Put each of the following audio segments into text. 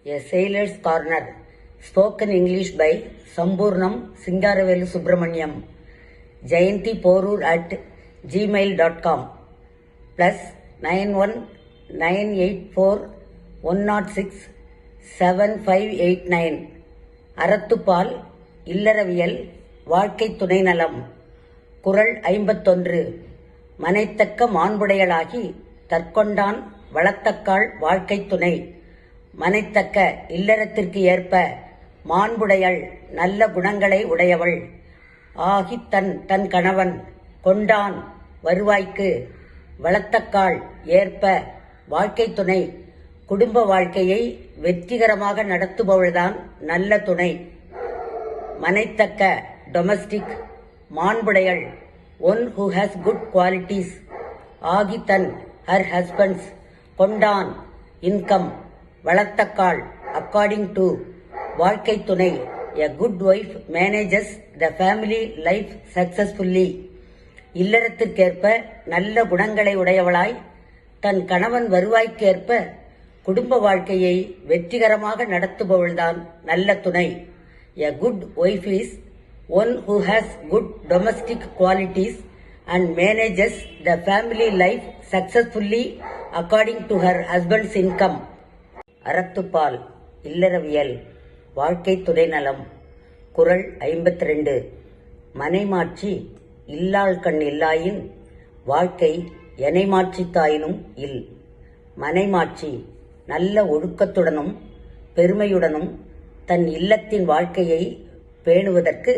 A Sailor's Corner. Spoken English by Samburnam Singaravelu Subramaniam. Jayanti Porur at gmail.com plus 919841067589. அறத்துப்பால் இல்லறவியல் வாழ்க்கை துணை நலம். குறள் 51. மனைத்தக்க மாண்புடையளாகி தற்கொண்டான் வளத்தக்காள் வாழ்க்கை துணை. மனைத்தக்க இல்லறத்திற்கு ஏற்ப மாண்புடையள் நல்ல குணங்களை உடையவள் ஆகி தன் கணவன் கொண்டான் வருவாய்க்கு வளத்தக்காள் ஏற்ப வாழ்க்கை துணை குடும்ப வாழ்க்கையை வெற்றிகரமாக நடத்துபவள்தான் நல்ல துணை. மனைத்தக்க டொமஸ்டிக் மாண்புடையள் one who has good qualities ஆகி her husband's கொண்டான் இன்கம் வளர்த்தக்காள் அக்கார்டிங் டு வாழ்க்கை துணை. A good wife manages the family life successfully. இல்லறத்திற்கேற்ப நல்ல குணங்களை உடையவளாய் தன் கணவன் வருவாய்க்கேற்ப குடும்ப வாழ்க்கையை வெற்றிகரமாக நடத்துபவள்தான் நல்ல துணை. A good wife is one who has good domestic qualities and manages the family life successfully according to her husband's income. அறத்துப்பால் இல்லறவியல் வாழ்க்கை துணை நலம். குறள் 52. மனைமாட்சி இல்லாள் கண் இல்லாயின் வாழ்க்கை எனைமாட்சித்தாயினும் இல். மனைமாட்சி நல்ல ஒழுக்கத்துடனும் பெருமையுடனும் தன் இல்லத்தின் வாழ்க்கையை பேணுவதற்கு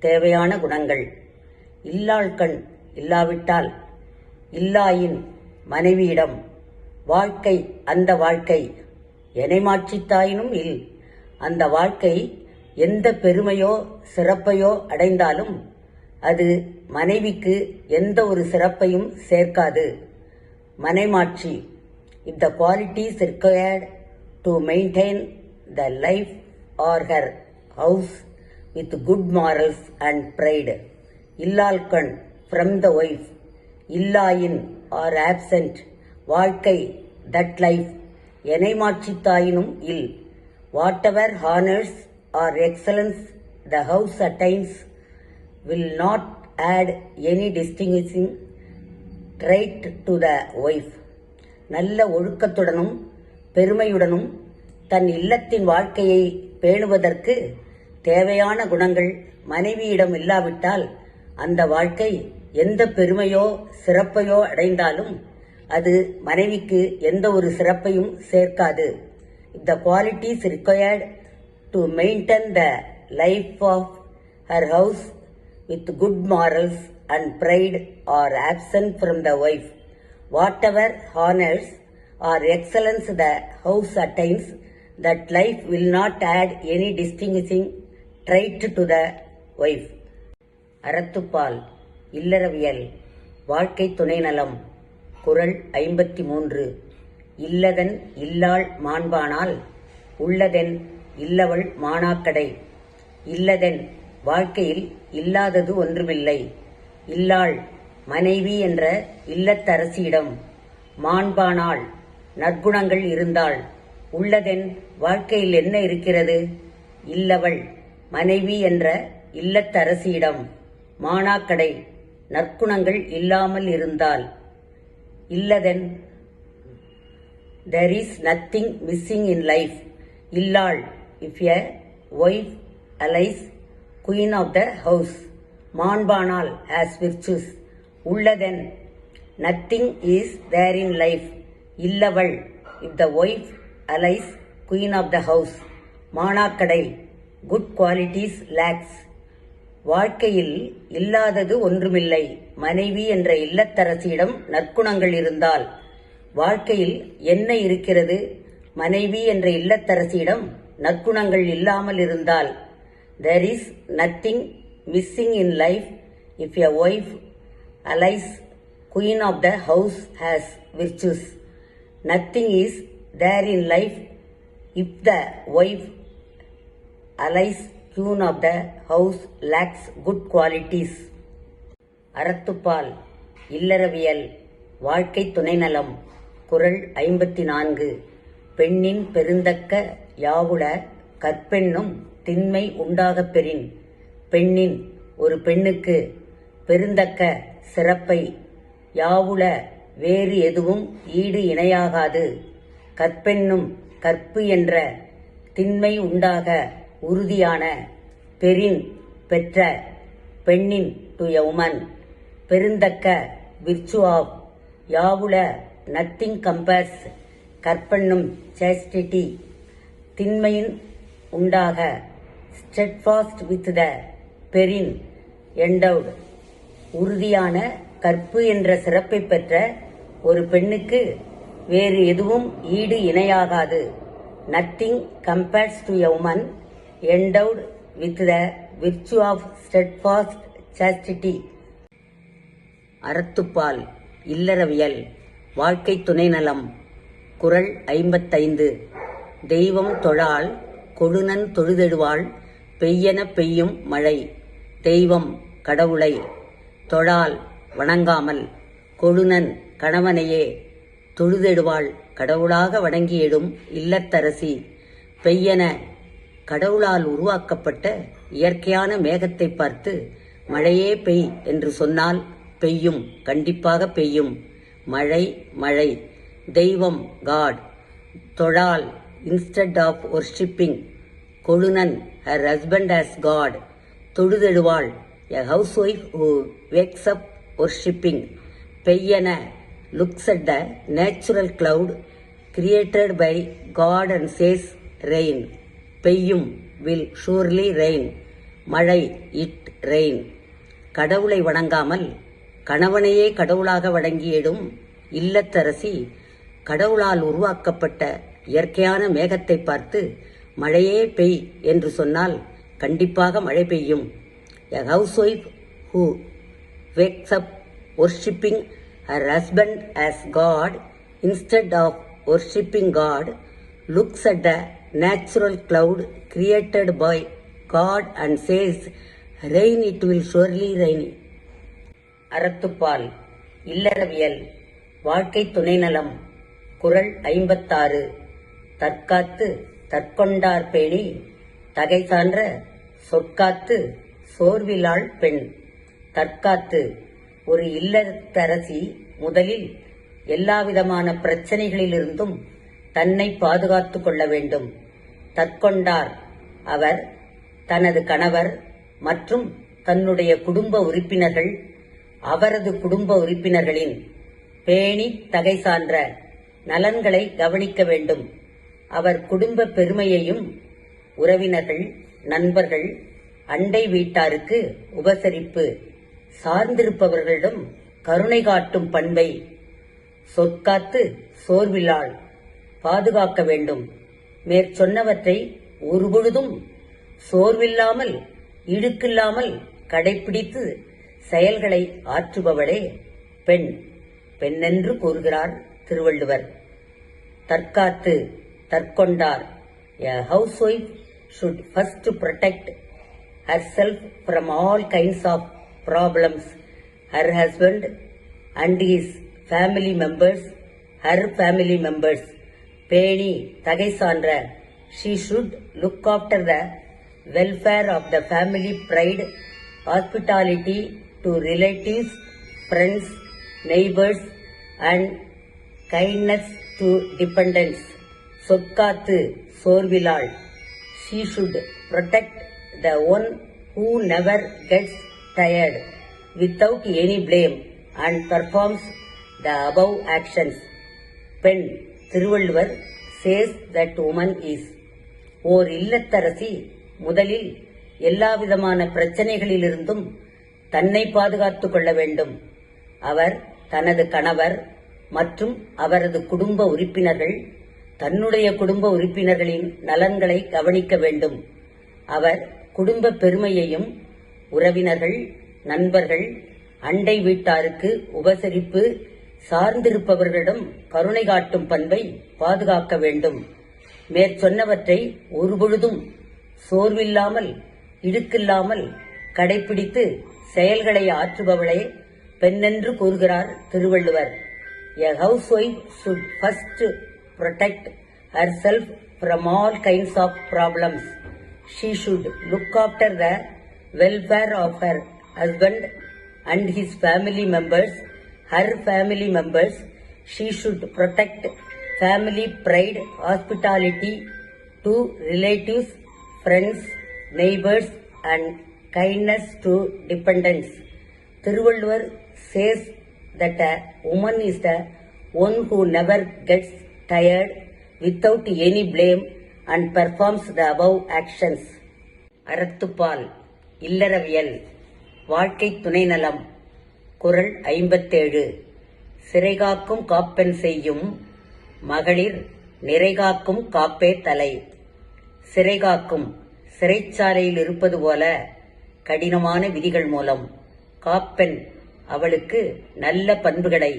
தேவையான குணங்கள். இல்லாள் கண் இல்லாவிட்டால் இல்லாயின் மனைவியிடம் வாழ்க்கை அந்த வாழ்க்கை எனைமாட்சித்தாயினும் இல். அந்த வாழ்க்கை எந்த பெருமையோ சிறப்பையோ அடைந்தாலும் அது மனைவிக்கு எந்த ஒரு சிறப்பையும் சேர்க்காது. மனைமாட்சி if the qualities required to maintain the life or her house with good morals and pride. இல்லாள்கண் from the wife. இல்லாயின் or absent வாழ்க்கை that life எனைமாட்சித்தாயினும் will. Whatever honors or excellence the house attains will not add any distinguishing trait to the wife. நல்ல ஒழுக்கத்துடனும் பெருமையுடனும் தன் இல்லத்தின் வாழ்க்கையை பேணுவதற்கு தேவையான குணங்கள் மனைவியிடம் இல்லாவிட்டால் அந்த வாழ்க்கை எந்த பெருமையோ சிறப்பையோ அடைந்தாலும் அது மனைவிக்கு எந்த ஒரு சிறப்பையும் சேர்க்காது. The qualities required to maintain the life of her house with good morals and pride are absent from the wife. Whatever honors or excellence the house attains, that life will not add any distinguishing trait to the wife. அறத்துப்பால் இல்லறவியல் வாழ்க்கை துணை நலம். குறள் 53. இல்லதன் இல்லாள் மாண்பானால் உள்ளதென் இல்லவள் மாணாக்கடை. இல்லதென் வாழ்க்கையில் இல்லாதது ஒன்றுமில்லை. இல்லாள் மனைவி என்ற இல்லத்தரசியிடம் மாண்பானால் நற்குணங்கள் இருந்தாள். உள்ளதென் வாழ்க்கையில் என்ன இருக்கிறது? இல்லவள் மனைவி என்ற இல்லத்தரசியிடம் மாணாக்கடை நற்குணங்கள் இல்லாமல் இருந்தால். இல்லதென் there is nothing missing in life. இல்லாள் if a wife allies queen of the house. மாண்பானால் has virtues. உள்ளதென் nothing is there in life. இல்லவள் if the wife allies queen of the house. மாணாக்கடை good qualities lacks. வாழ்க்கையில் இல்லாதது ஒன்றுமில்லை. மனைவி என்ற இல்லத்தரசியிடம் நற்குணங்கள் இருந்தால் வாழ்க்கையில் என்ன இருக்கிறது? மனைவி என்ற இல்லத்தரசியிடம் நற்குணங்கள் இல்லாமல் இருந்தால். There is nothing missing in life if a wife allies queen of the house has virtues. Nothing is there in life if the wife allies queen of the house lacks good qualities. அறத்துப்பால் இல்லறவியல் வாழ்க்கை துணை நலம். குறள் 54. பெண்ணின் பெருந்தக்க யாவுள கற்பென்னும் திண்மை உண்டாகப் பெறின். பெண்ணின் ஒரு பெண்ணுக்கு பெருந்தக்க சிறப்பை யாவுள வேறு எதுவும் ஈடு இணையாகாது. கற்பென்னும் கற்பு என்ற திண்மை உண்டாக உறுதியான பெறின் பெற்ற பெண்ணின் டு எ உமன் பெருந்தக்க விர்ச்சு ஆஃப் யாவுள நத்திங் கம்பேர்ஸ் கற்பென்னும் சேஸ்டிட்டி திண்மையின் உண்டாக ஸ்டெட்ஃபாஸ்ட் வித் த பெரின் எண்டவுட் உறுதியான கற்பு என்ற சிறப்பை பெற்ற ஒரு பெண்ணுக்கு வேறு எதுவும் ஈடு இணையாகாது. Nothing compares to a woman endowed with the virtue of steadfast chastity. அறத்துப்பால் இல்லறவியல் வாழ்க்கை துணைநலம். குறள் 55. தெய்வம் தொழால் கொழுநன் தொழுதெடுவாள் பெய்யென பெய்யும் மழை. தெய்வம் கடவுளை தொழால் வணங்காமல் கொழுநன் கணவனையே தொழுதெடுவாள் கடவுளாக வணங்கியிடும் இல்லத்தரசி பெய்யென கடவுளால் உருவாக்கப்பட்ட இயற்கையான மேகத்தை பார்த்து மழையே பெய் என்று சொன்னால் பெய்யும், கண்டிப்பாக பெய்யும். மழை மழை. தெய்வம் காட் தொழால் இன்ஸ்டெட் ஆஃப் ஒர்ஷிப்பிங் கொழுநன் her husband as God தொழுதெடுவாள் a housewife who wakes up worshipping. பெய்யென looks at the natural cloud created by God and says rain. பெய்யும் will surely rain. மழை it rain. கடவுளை வணங்காமல் கணவனையே கடவுளாக வணங்கியிடும் இல்லத்தரசி கடவுளால் உருவாக்கப்பட்ட இயற்கையான மேகத்தை பார்த்து மழையே பெய் என்று சொன்னால் கண்டிப்பாக மழை பெய்யும். A housewife who wakes up worshipping her husband as God instead of worshipping God looks at the natural cloud created by God and says, rain, it will surely rain. அறத்துப்பால் இல்லறவியல் வாழ்க்கை துணைநலம். குறள் 56. தற்காத்து தற்கொண்டார் பேணி தகை சான்ற சொற்காத்து சோர்விலாள் பெண். தற்காத்து ஒரு இல்லத்தரசி முதலில் எல்லாவிதமான பிரச்சனைகளிலிருந்தும் தன்னை பாதுகாத்து கொள்ள வேண்டும். தற்கொண்டார் அவர் தனது கணவர் மற்றும் தன்னுடைய குடும்ப உறுப்பினர்கள் அவரது குடும்ப உறுப்பினர்களின் பேணி தகை சான்ற நலன்களை கவனிக்க வேண்டும். அவர் குடும்ப பெருமையையும் உறவினர்கள் நண்பர்கள் அண்டை வீட்டாருக்கு உபசரிப்பு சார்ந்திருப்பவர்களிடம் கருணை காட்டும் பண்பை சொற்காத்து சோர்விலாள் பாதுகாக்க வேண்டும். மேற்சொன்னவற்றை ஒருபொழுதும் சோர்வில்லாமல் இடுக்கில்லாமல் கடைப்பிடித்து செயல்களை ஆற்றுபவளே பெண். பெண்ணென்று கூறுகிறார் திருவள்ளுவர். தற்காத்து தற்கொண்டார். A housewife should first protect herself from all kinds of problems. Her husband and his family members, her family members. பேணி தகை சான்ற. She should look after the welfare of the family, pride, hospitality to relatives, friends, neighbors and kindness to dependents. சொற்காத்து சோர்விலாள். She should protect the one who never gets tired without any blame and performs the above actions. பெண். Thiruvalluvar says that woman is. ஓர் இல்லத்தரசி முதலில் எல்லாவிதமான பிரச்சனைகளிலிருந்தும் தன்னை பாதுகாத்துக் கொள்ள வேண்டும். அவர் தனது கணவர் மற்றும் அவரது குடும்ப உறுப்பினர்கள் தன்னுடைய குடும்ப உறுப்பினர்களின் நலன்களை கவனிக்க வேண்டும். அவர் குடும்ப பெருமையையும் உறவினர்கள் நண்பர்கள் அண்டை வீட்டாருக்கு உபசரிப்பு சார்ந்திருப்பவர்களிடம் கருணை காட்டும் பண்பை பாதுகாக்க வேண்டும். மேற்சொன்னவற்றை ஒருபொழுதும் சோர்வில்லாமல் இடுக்கில்லாமல் கடைப்பிடித்து செயல்களை ஆற்றுபவளே பெண்ணென்று கூறுகிறார் Thiruvalluvar. A housewife should first protect herself from all kinds of problems. She should look after the welfare of her husband and his family members, her family members. She should protect family pride, hospitality to relatives, friends, neighbors, and kindness to dependents. Thiruvalluvar says that a woman is the one who never gets tired without any blame and performs the above actions. அறத்துப்பால் இல்லறவியல் வாழ்க்கை துணைநலம் குறள் 57. சிறைகாக்கும் காப்பென் செய்யும் மகளிர் நிறைகாக்கும் காப்பே தலை. சிறைகாக்கும் சிறைச்சாலையில் இருப்பது போல கடினமான விதிகள் மூலம் காப்பெண் அவளுக்கு நல்ல பண்புகளை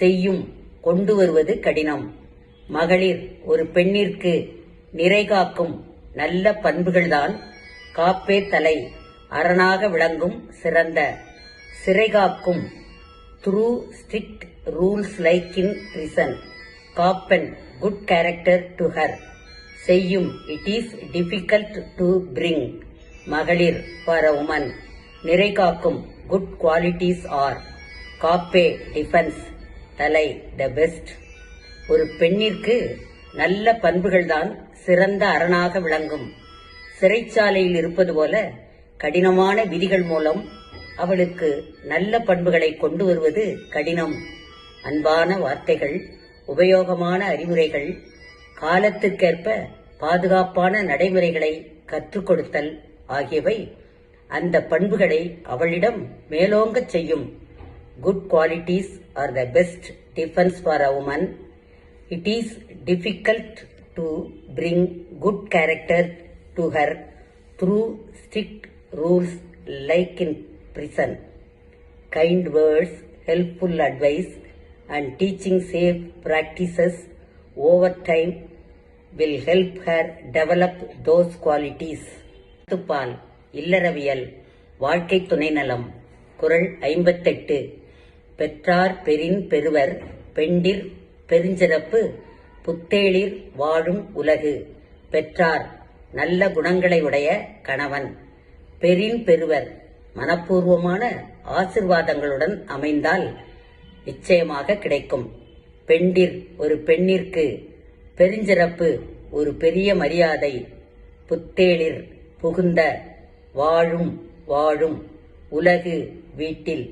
செய்யும் கொண்டு வருவது கடினம். மகளிர் ஒரு பெண்ணிற்கு நிறைகாக்கும் நல்ல பண்புகள்தான் காப்பே தலை அரணாக விளங்கும் சிறந்த. சிறைகாக்கும் through strict rules like in prison. காப்பன் குட் கேரக்டர் டு ஹர். செய்யும் it is difficult to bring. மகளிர் ஃபார் அ உமன். நிறைகாக்கும் குட் குவாலிட்டிஸ் ஆர். காப்பே டிஃபென்ஸ் தலை த பெஸ்ட். ஒரு பெண்ணிற்கு நல்ல பண்புகள்தான் சிறந்த அரணாக விளங்கும். சிறைச்சாலையில் இருப்பது போல கடினமான விதிகள் மூலம் அவளுக்கு நல்ல பண்புகளை கொண்டு வருவது கடினம். அன்பான வார்த்தைகள், உபயோகமான அறிவுரைகள், காலத்துக்கேற்ப பாதுகாப்பான நடைமுறைகளை கற்றுக் கொடுத்தல் ஆகியவை அந்த பண்புகளை அவளிடம் மேலோங்கச் செய்யும். Good qualities are the best defence for a woman. It is difficult to bring good character to her through strict rules like in prison. Kind words, helpful advice, and teaching safe practices over time will help her develop those qualities. அறத்துப்பால் இல்லறவியல் வாழ்க்கை துணைநலம் குறள் 58. பெற்றார் பெறின் பெறுவர் பெண்டிர் பெருஞ்சிறப்பு புத்தேளிர் வாழும் உலகு. பெற்றார் நல்ல குணங்களை உடைய கணவன். பெறின் பெறுவர் மனப்பூர்வமான ஆசிர்வாதங்களுடன் அமைந்தால் நிச்சயமாக கிடைக்கும். பெண்டிர் ஒரு பெண்ணிற்கு. பெருஞ்சிறப்பு ஒரு பெரிய மரியாதை. புத்தேளிர் புகுந்த. வாழும் வாழும். உலகு வீட்டில்.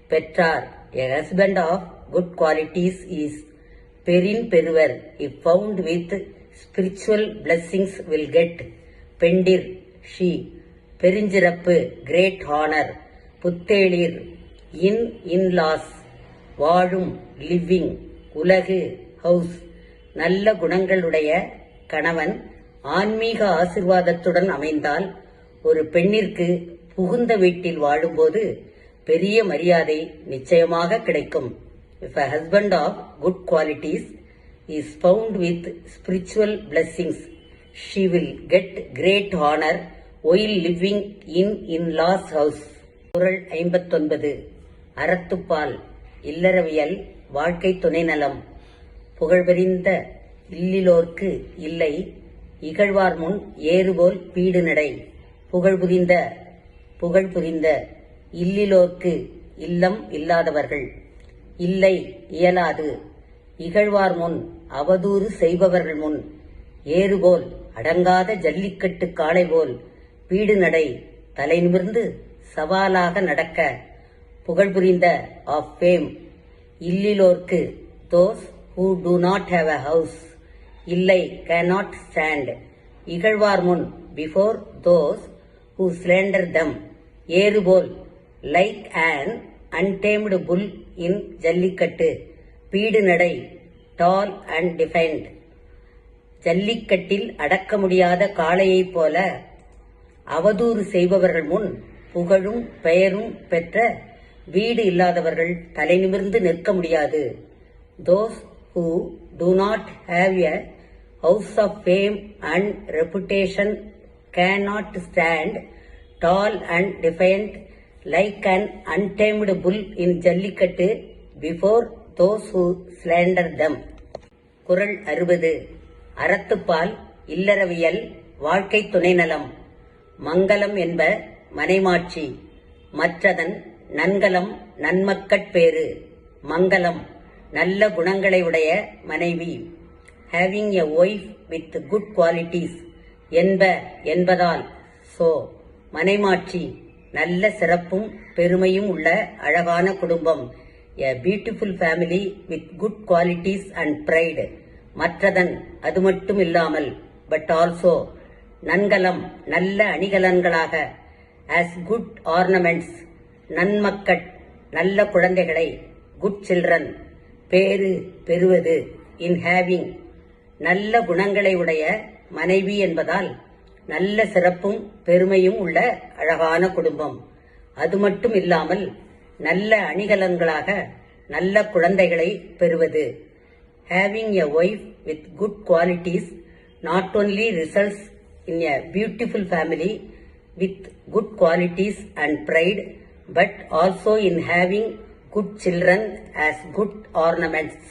பெற்றார் a husband of good qualities is பெறின் பெறுவர் if found with spiritual blessings will get. பெண்டிர் she. பெருஞ்சிறப்பு கிரேட் ஹானர். புத்தேளிர் இன்-லாஸ். வாழும் லிவிங். உலகு ஹவுஸ். நல்ல குணங்களுடைய கணவன் ஆன்மீக ஆசிர்வாதத்துடன் அமைந்தால் ஒரு பெண்ணிற்கு புகுந்த வீட்டில் வாழும்போது பெரிய மரியாதை நிச்சயமாக கிடைக்கும். If a husband of good qualities is found with spiritual blessings, she will get great honor while living in-laws house. குறள் 59. அறத்துப்பால் இல்லறவியல் வாழ்க்கை துணைநலம் புகழ்பெறிந்த இல்லிலோர்க்கு இல்லை இகழ்வார் முன் ஏறுபோல் பீடு நடை. புகழ் புரிந்த இல்லிலோர்க்கு இல்லம் இல்லாதவர்கள். இல்லை இயலாது. இகழ்வார் முன் அவதூறு செய்பவர்கள் முன் ஏறுபோல் அடங்காத ஜல்லிக்கட்டு காளை போல் பீடு நடை தலை நிமிர்ந்து சவாலாக நடக்க. புகழ்புரிந்த ஆஃப் ஃபேம் இல்லிலோர்க்கு those who do not have a house. இல்லை cannot stand. இகழ்வார் முன் before those who slander them. ஏறுபோல் like an untamed bull in Jallikattu. பீடு நடை tall and defiant. ஜல்லிக்கட்டில் அடக்க முடியாத காளையைப் போல அவதூறு செய்பவர்கள் முன் புகழும் பெயரும் பெற்ற வீடு இல்லாதவர்கள் தலை நிமிர்ந்து நிற்க முடியாது. Those who do not have a house of fame and reputation cannot stand tall and defiant like an untamed bull in jallikattu before those who slander them. குறள் 60. அறத்துப்பால் இல்லறவியல் வாழ்க்கை துணைநலம் மங்கலம் என்ப மனைமாட்சி மற்றதன் நன்கலம் நன்மக்கட்பேறு மங்கலம் நல்ல குணங்களை உடைய மனைவி having a wife with good qualities என்பதால் மனைமாட்சி நல்ல சிறப்பும் பெருமையும் உள்ள அழகான குடும்பம் a beautiful family with good qualities and pride மற்றதன் அது மட்டும் இல்லாமல் பட் ஆல்சோ நன்கலம் நல்ல அணிகலன்களாக ஆஸ் குட் ஆர்னமெண்ட்ஸ் நன்மக்கட் நல்ல குழந்தைகளை குட் சில்ட்ரன் பேறு பெறுவது இன் ஹேவிங் நல்ல குணங்களை உடைய மனைவி என்பதால் நல்ல சிறப்பும் பெருமையும் உள்ள அழகான குடும்பம் அது மட்டும் இல்லாமல் நல்ல அணிகலன்களாக நல்ல குழந்தைகளை பெறுவது having a wife with good qualities not only results in a beautiful family with good qualities and fried but also in having good children as good ornaments